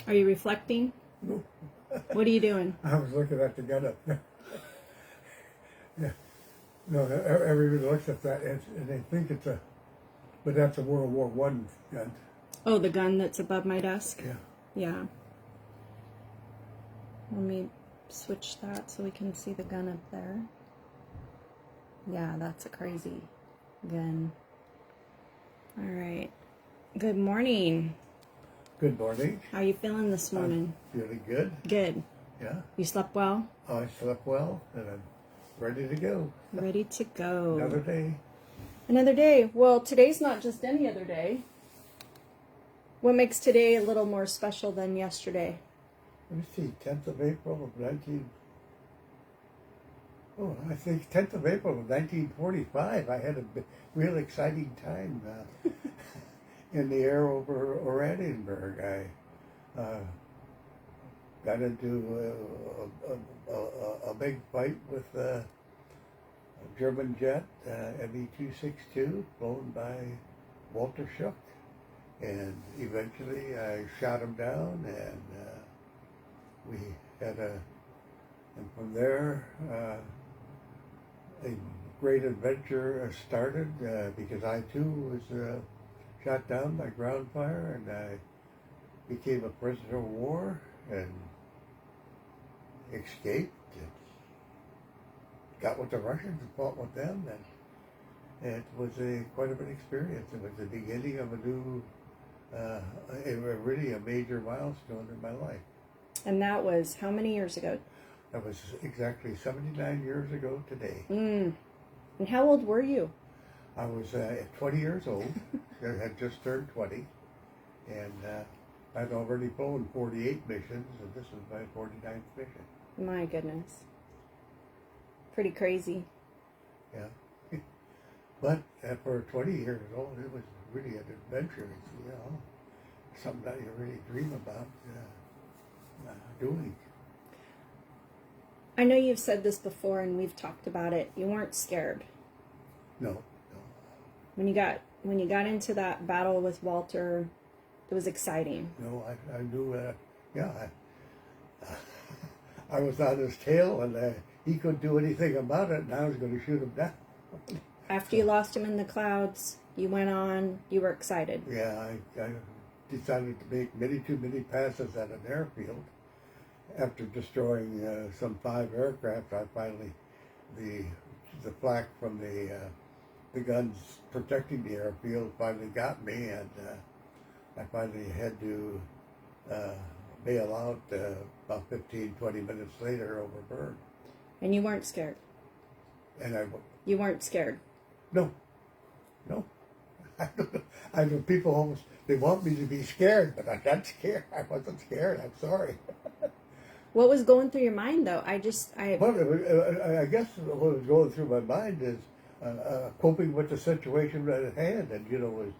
Are you reflecting? No. What are you doing? I was looking at the gun up there. Yeah. No, everybody looks at that and they think it's but that's a World War One gun. Oh, the gun that's above my desk? Yeah. Yeah. Let me switch that so we can see the gun up there. Yeah, that's a crazy gun. All right. Good morning. Good morning. How are you feeling this morning? Feeling good. Good. Yeah. You slept well? I slept well and I'm ready to go. Ready to go. Another day. Another day. Well, today's not just any other day. What makes today a little more special than yesterday? Let me see, 10th of April of 19... Oh, I think 10th of April of 1945, I had a real exciting time in the air over Oranienburg. I got into a big fight with a German jet, ME-262, flown by Walter Schuck. And eventually I shot him down and we had and from there a great adventure started because I too was shot down by ground fire and I became a prisoner of war and escaped and got with the Russians and fought with them and it was quite of an experience. It was the beginning of a new, really a major milestone in my life. And that was how many years ago? That was exactly 79 years ago today. And how old were you? I was 20 years old. I had just turned 20. And I'd already flown 48 missions, and this was my 49th mission. My goodness. Pretty crazy. Yeah. But for 20 years old, it was really an adventure. It's, you know, something that you really dream about doing. I know you've said this before and we've talked about it. You weren't scared. No. When you got into that battle with Walter, it was exciting. No, I knew, I was on his tail and he couldn't do anything about it and I was going to shoot him down. After you lost him in the clouds, you went on, you were excited. Yeah, I decided to make too many passes at an airfield. After destroying some 5 aircraft, I finally, the flak from the guns protecting the airfield finally got me, and I finally had to bail out about 15, 20 minutes later over Bern. And you weren't scared? And You weren't scared? No. I know people almost, they want me to be scared, but I'm not scared. I wasn't scared. I'm sorry. What was going through your mind, though? Well, I guess what was going through my mind is coping with the situation at hand, and you know, was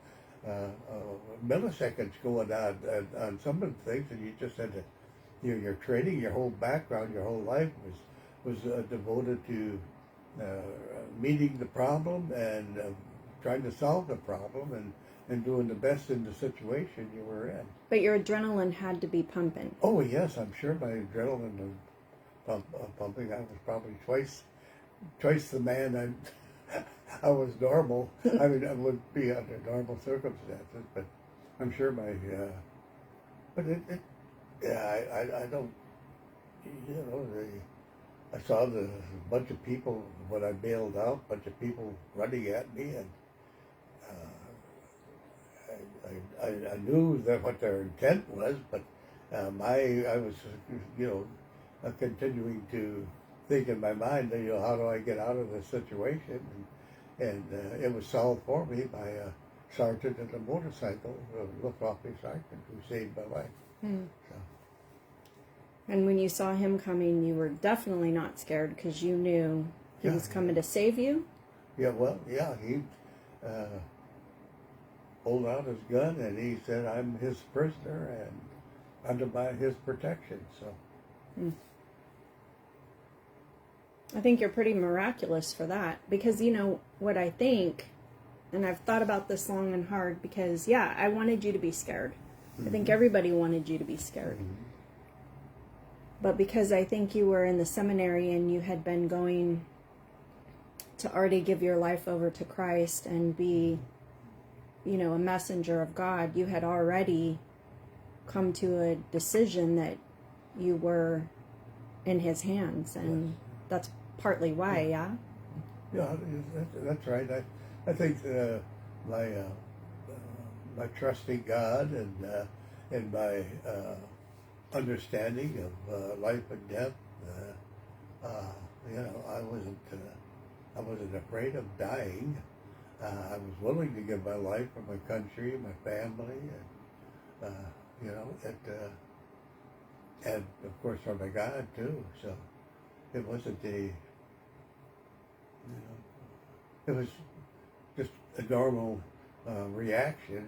milliseconds going on some of the things, and you just had to, you know, your training, your whole background, your whole life was devoted to meeting the problem and trying to solve the problem and doing the best in the situation you were in. But your adrenaline had to be pumping. Oh yes, I'm sure my adrenaline was pumping. I was probably twice the man I was normal. I mean, I would be under normal circumstances, but I'm sure my I don't, you know, I saw the bunch of people when I bailed out, a bunch of people running at me, and I knew that what their intent was, but I was, you know, continuing to think in my mind, you know, how do I get out of this situation? And it was solved for me by a sergeant at a motorcycle, a Luftwaffe sergeant, who saved my life. So. And when you saw him coming, you were definitely not scared because you knew he was coming to save you? Yeah, well, yeah, he pulled out his gun and he said, I'm his prisoner and under his protection, so. I think you're pretty miraculous for that because, you know, what I think, and I've thought about this long and hard because, yeah, I wanted you to be scared. I think everybody wanted you to be scared. But because I think you were in the seminary and you had been going to already give your life over to Christ and be, you know, a messenger of God, you had already come to a decision that you were in His hands, and that's partly why, yeah? Yeah, that's right. I think my my trusting God and my understanding of life and death, you know, I wasn't afraid of dying. I was willing to give my life for my country, my family, and you know, and of course for my God too. So it wasn't it was just a normal reaction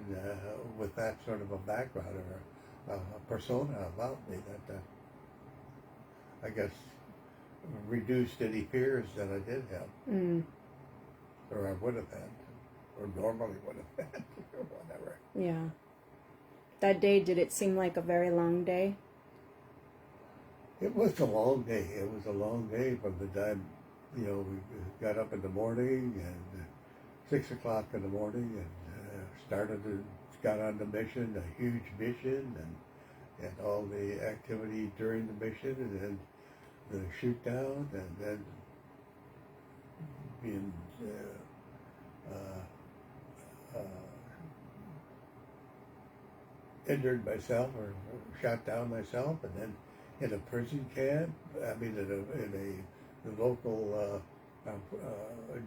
with that sort of a background or a persona about me that I guess reduced any fears that I did have, or I would have had, or normally would have had, or whatever. Yeah. That day, did it seem like a very long day? It was a long day. It was a long day from the time, you know, we got up in the morning and 6 o'clock in the morning and got on the mission, a huge mission, and all the activity during the mission, and then the shoot down, and then being injured myself or shot down myself, and then in a prison camp. I mean, in a local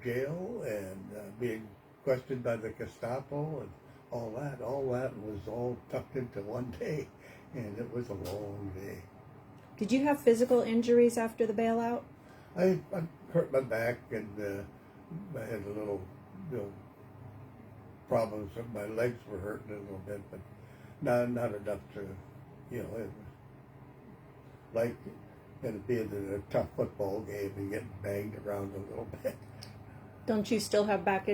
jail, and being questioned by the Gestapo and all that. All that was all tucked into one day, and it was a long day. Did you have physical injuries after the bailout? I hurt my back, and I had a little, you know, problems. My legs were hurting a little bit, but not enough to, you know, it was like it being in a tough football game and getting banged around a little bit. Don't you still have back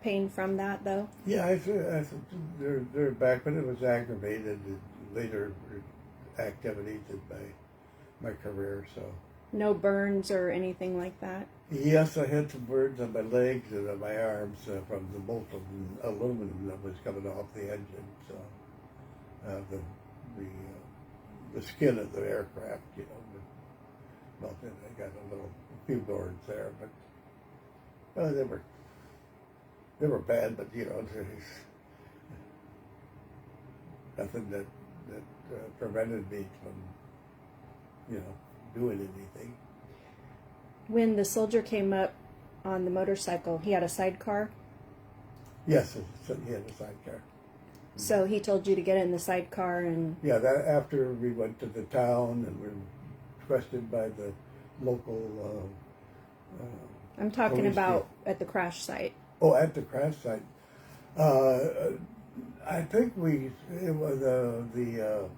pain from that, though? Yeah, I they're back, but it was aggravated in later activities in my career. So No burns or anything like that? yes, I had some burns on my legs and on my arms from the molten aluminum that was coming off the engine. So the skin of the aircraft, you know, melted. I got a few burns there, but they were bad. But you know, there's nothing that prevented me from, you know, doing anything. When the soldier came up on the motorcycle, he had a sidecar? Yes, he had a sidecar. So he told you to get in the sidecar and... Yeah, that after we went to the town and were questioned by the local I'm talking police about chief. at the crash site. Oh, at the crash site. I think it was the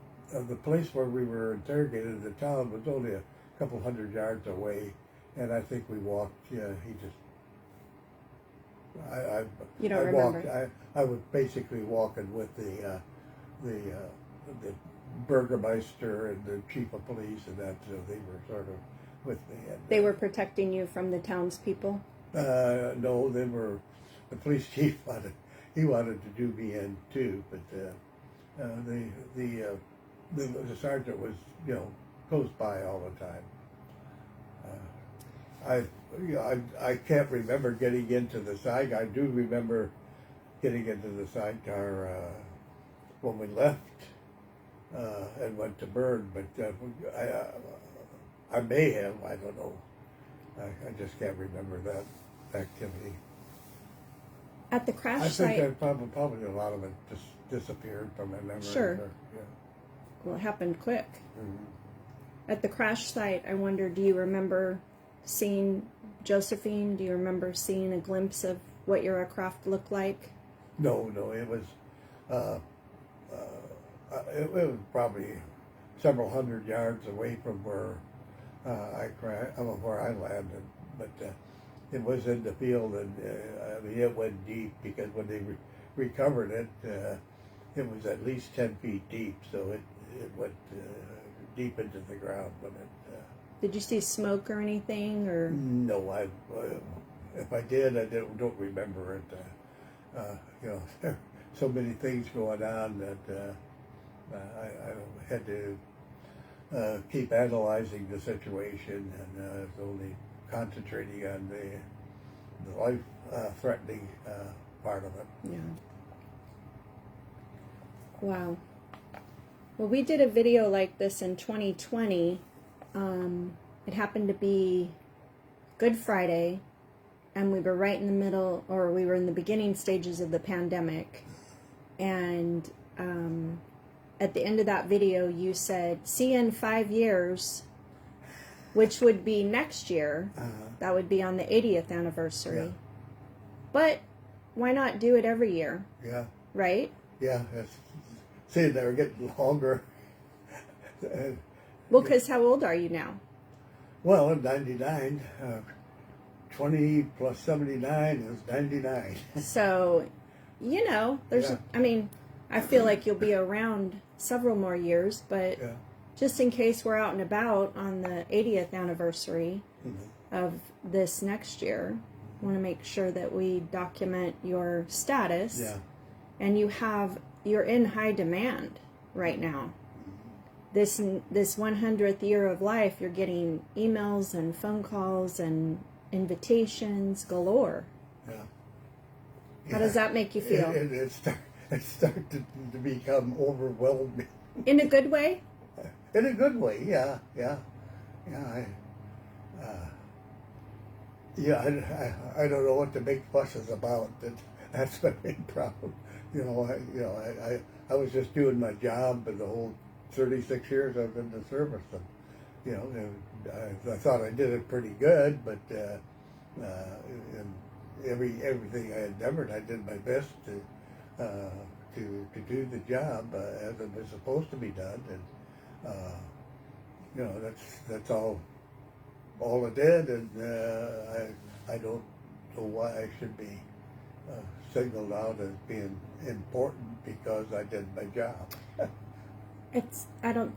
place where we were interrogated, the town, was only a couple hundred yards away, and I think we walked. Yeah, he just. You don't remember? remember? I was basically walking with the burgermeister and the chief of police, and that, so they were sort of with me. And, They were protecting you from the townspeople? No, they were. The police chief wanted to do me in too, but the sergeant was, you know, close by all the time. I can't remember getting into the sidecar. I do remember getting into the sidecar when we left and went to Bern, but I may have. I don't know. I just can't remember that activity. At the crash I site... think that probably a lot of it just disappeared from my memory. Sure. Yeah. Well, it happened quick. Mm-hmm. At the crash site, I wonder, do you remember seeing Josephine? Do you remember seeing a glimpse of what your aircraft looked like? No, it was it was probably several hundred yards away from where where I landed, but it was in the field, and I mean, it went deep, because when they recovered it, it was at least 10 feet deep, so it went deep into the ground when it. Did you see smoke or anything, or? No, if I did, I don't remember it. You know, there are so many things going on that I had to keep analyzing the situation, and only concentrating on the life-threatening part of it. Yeah. Wow. Well, we did a video like this in 2020. It happened to be Good Friday, and we were right in the middle, or we were in the beginning stages of the pandemic. And at the end of that video, you said, "See you in 5 years," which would be next year. That would be on the 80th anniversary. Yeah. But why not do it every year? Yeah. Right? Yeah. See, they were getting longer. Well, because how old are you now? Well, I'm 99. 20 plus 79 is 99. So, you know, there's, Yeah. I mean, I feel like you'll be around several more years, but Yeah. just in case we're out and about on the 80th anniversary of this next year, I want to make sure that we document your status. Yeah. And you're in high demand right now. This 100th year of life, you're getting emails and phone calls and invitations galore. Yeah. How does that make you feel? It started to become overwhelming. In a good way? In a good way, yeah. I don't know what to make fusses about. That's my main problem. I was just doing my job, and the whole 36 years I've been in the service, and I thought I did it pretty good, but in everything I endeavored, I did my best to do the job as it was supposed to be done, and that's all I did, and I don't know why I should be singled out as being important because I did my job. I don't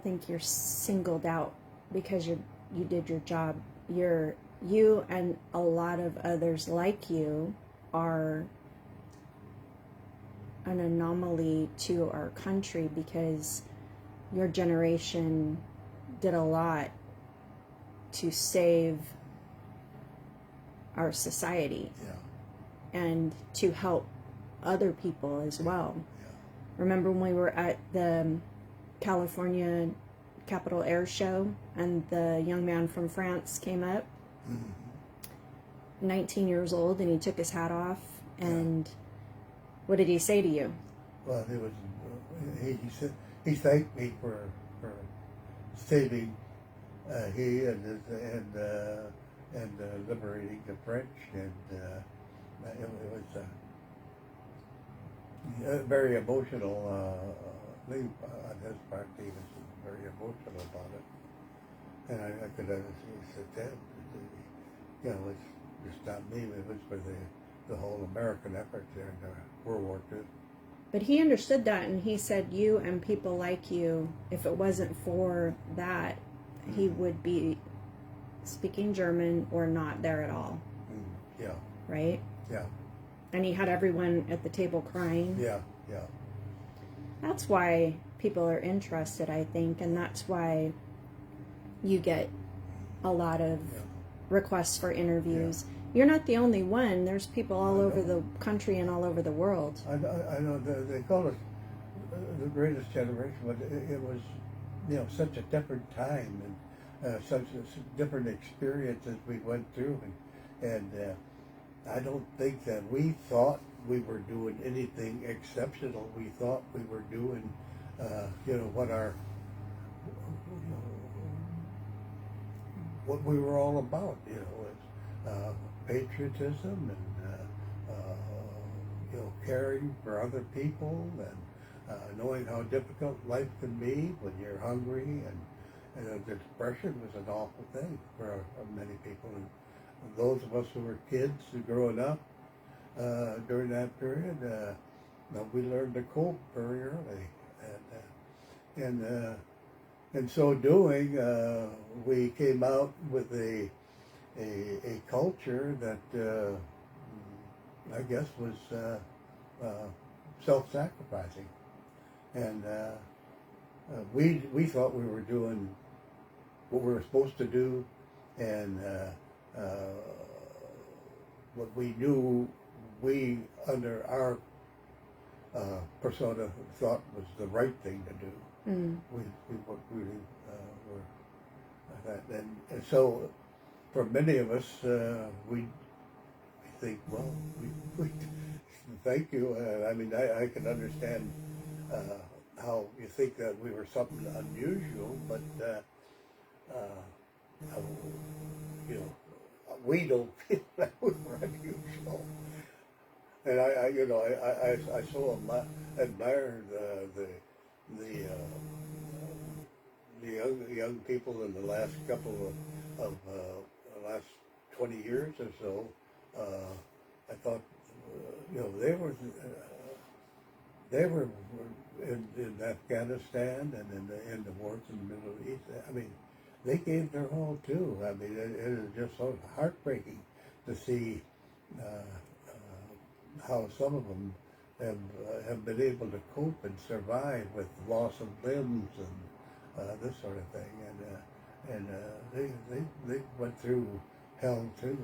think you're singled out because you did your job. You and a lot of others like you are an anomaly to our country because your generation did a lot to save our society. Yeah. And to help other people as well. Yeah. Remember when we were at the California Capitol Air Show and the young man from France came up, 19 years old, and he took his hat off, and what did he say to you? Well, he thanked me for saving he and liberating the French, and it was very emotional thing on his part. He was very emotional about it, and I could understand that. It's not me. It was for the whole American effort during World War II. But he understood that, and he said, you and people like you, if it wasn't for that, he would be speaking German or not there at all. Yeah. Right? Yeah. And he had everyone at the table crying. Yeah. That's why people are interested, I think, and that's why you get a lot of requests for interviews. Yeah. You're not the only one. There's people all over the country and all over the world. I know they call it the greatest generation, but it was, such a different time and such different experiences we went through, and I don't think that we thought we were doing anything exceptional. We thought we were doing, what we were all about. Patriotism and caring for other people and knowing how difficult life can be when you're hungry, and the depression was an awful thing for many people. And those of us who were kids growing up during that period, we learned to cope very early, and in so doing, we came out with a culture that I guess was self-sacrificing, and we thought we were doing what we were supposed to do, and what we knew we under our persona thought was the right thing to do. We really were that, and so for many of us, we think, well, we thank you. I mean, I can understand how you think that we were something unusual, but you know, we don't feel that we were unusual. And I so admire the young people in the last couple of last 20 years or so. I thought, they were in Afghanistan and in the wars in the Middle East. I mean, they gave their all too. I mean, it is just so heartbreaking to see how some of them have been able to cope and survive with loss of limbs and this sort of thing, and they went through hell too,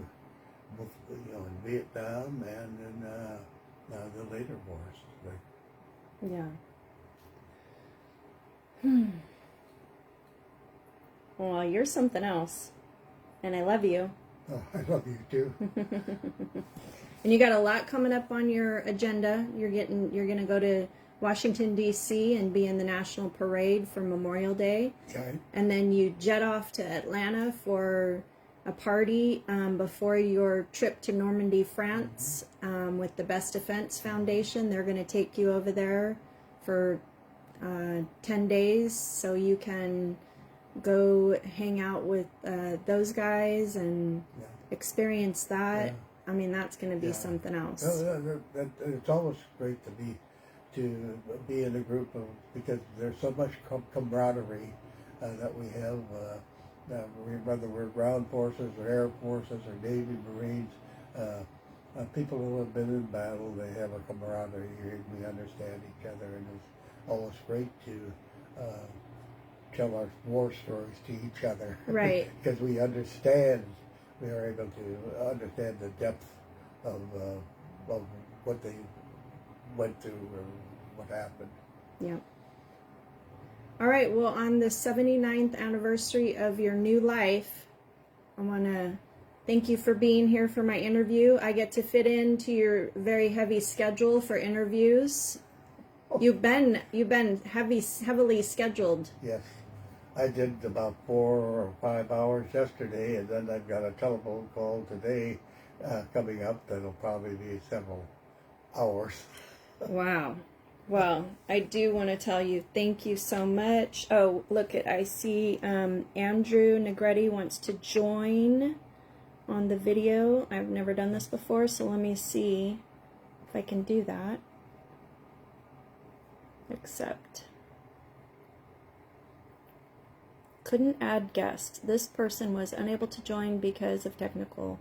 both in Vietnam and in the later wars. Yeah. Well, you're something else, and I love you. Oh, I love you too. And you got a lot coming up on your agenda. You're going to go to Washington, D.C. and be in the National Parade for Memorial Day. Okay. And then you jet off to Atlanta for a party before your trip to Normandy, France, with the Best Defense Foundation. They're going to take you over there for 10 days so you can go hang out with those guys and experience that. Yeah. I mean, that's going to be something else. It's always great to be in a group of, because there's so much camaraderie that we have. Whether we're ground forces or air forces or Navy, Marines, people who have been in battle, they have a camaraderie. We understand each other, and it's always great to tell our war stories to each other. Right. Because we understand. We are able to understand the depth of what they went through or what happened. Yeah. All right. Well, on the 79th anniversary of your new life, I want to thank you for being here for my interview. I get to fit into your very heavy schedule for interviews. You've been heavily scheduled. Yes. I did about 4 or 5 hours yesterday, and then I've got a telephone call today coming up that'll probably be several hours. Wow. Well, I do want to tell you, thank you so much. Oh, look, I see Andrew Negretti wants to join on the video. I've never done this before, so let me see if I can do that. Accept. Couldn't add guest. This person was unable to join because of technical.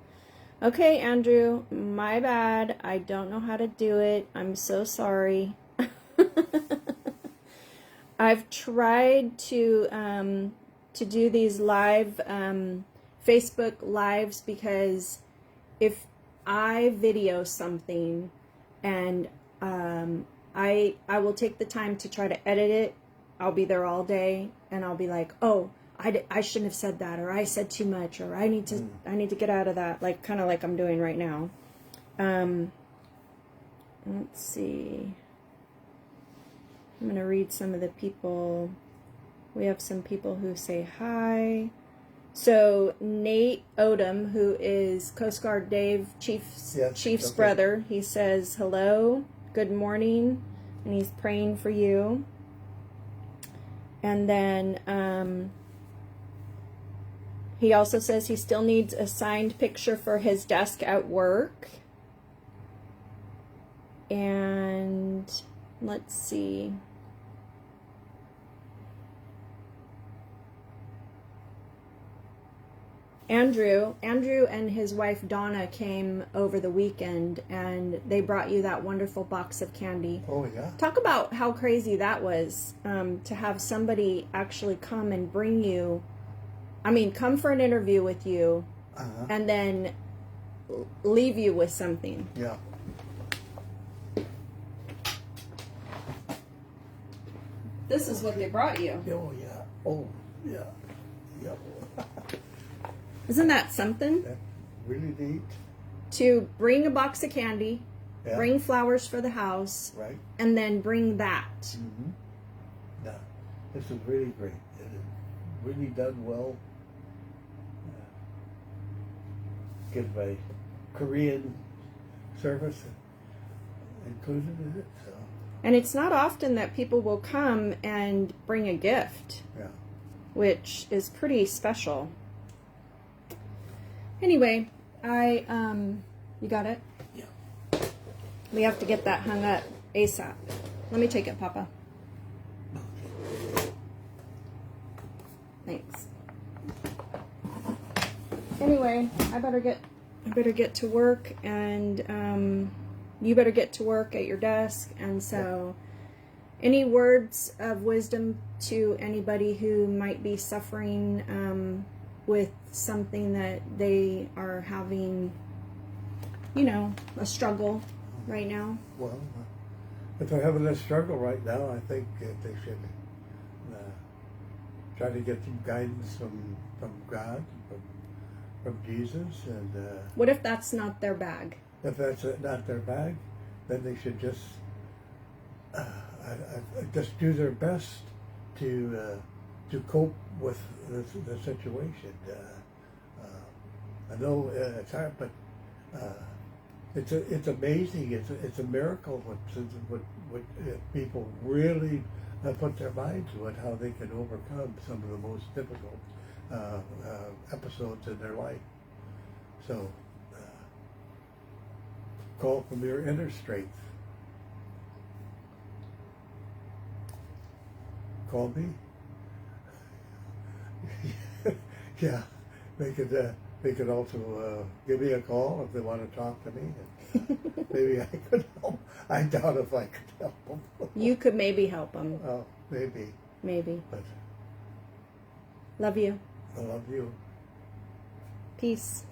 Okay, Andrew, my bad. I don't know how to do it. I'm so sorry. I've tried to do these live Facebook lives because if I video something and I will take the time to try to edit it. I'll be there all day, and I'll be like, oh, I shouldn't have said that, or I said too much, or I need to get out of that, like kind of like I'm doing right now. Let's see. I'm going to read some of the people. We have some people who say hi. So Nate Odom, who is Coast Guard Dave Chief's brother, he says hello, good morning, and he's praying for you. And then he also says he still needs a signed picture for his desk at work. And let's see. Andrew and his wife Donna came over the weekend, and they brought you that wonderful box of candy. Oh, yeah. Talk about how crazy that was, to have somebody actually come and bring you, come for an interview with you, and then leave you with something. Yeah. This is what they brought you. Oh, yeah. Oh, yeah. Yep. Isn't that something? That's really neat. To bring a box of candy, Yeah. bring flowers for the house, Right? and then bring that. Mm-hmm. No, this is really great. It is really done well. Give my Korean service included in it. So, And it's not often that people will come and bring a gift, yeah. which is pretty special. Anyway, you got it? Yeah. We have to get that hung up ASAP. Let me take it, Papa. Thanks. Anyway, I better get to work, and you better get to work at your desk. And so, any words of wisdom to anybody who might be suffering with something that they are having, a struggle right now? Well, if they're having a struggle right now, I think that they should try to get some guidance from God, from Jesus, and What if that's not their bag? if that's not their bag, then they should just just do their best to cope with the situation. I know it's hard, but it's amazing. It's a miracle what people really put their minds to it, how they can overcome some of the most difficult episodes in their life. So call from your inner strength. Call me. Yeah, they could also give me a call if they want to talk to me. And maybe I could help. I doubt if I could help them. You could maybe help them. Oh, maybe. Maybe. But Love you. I love you. Peace.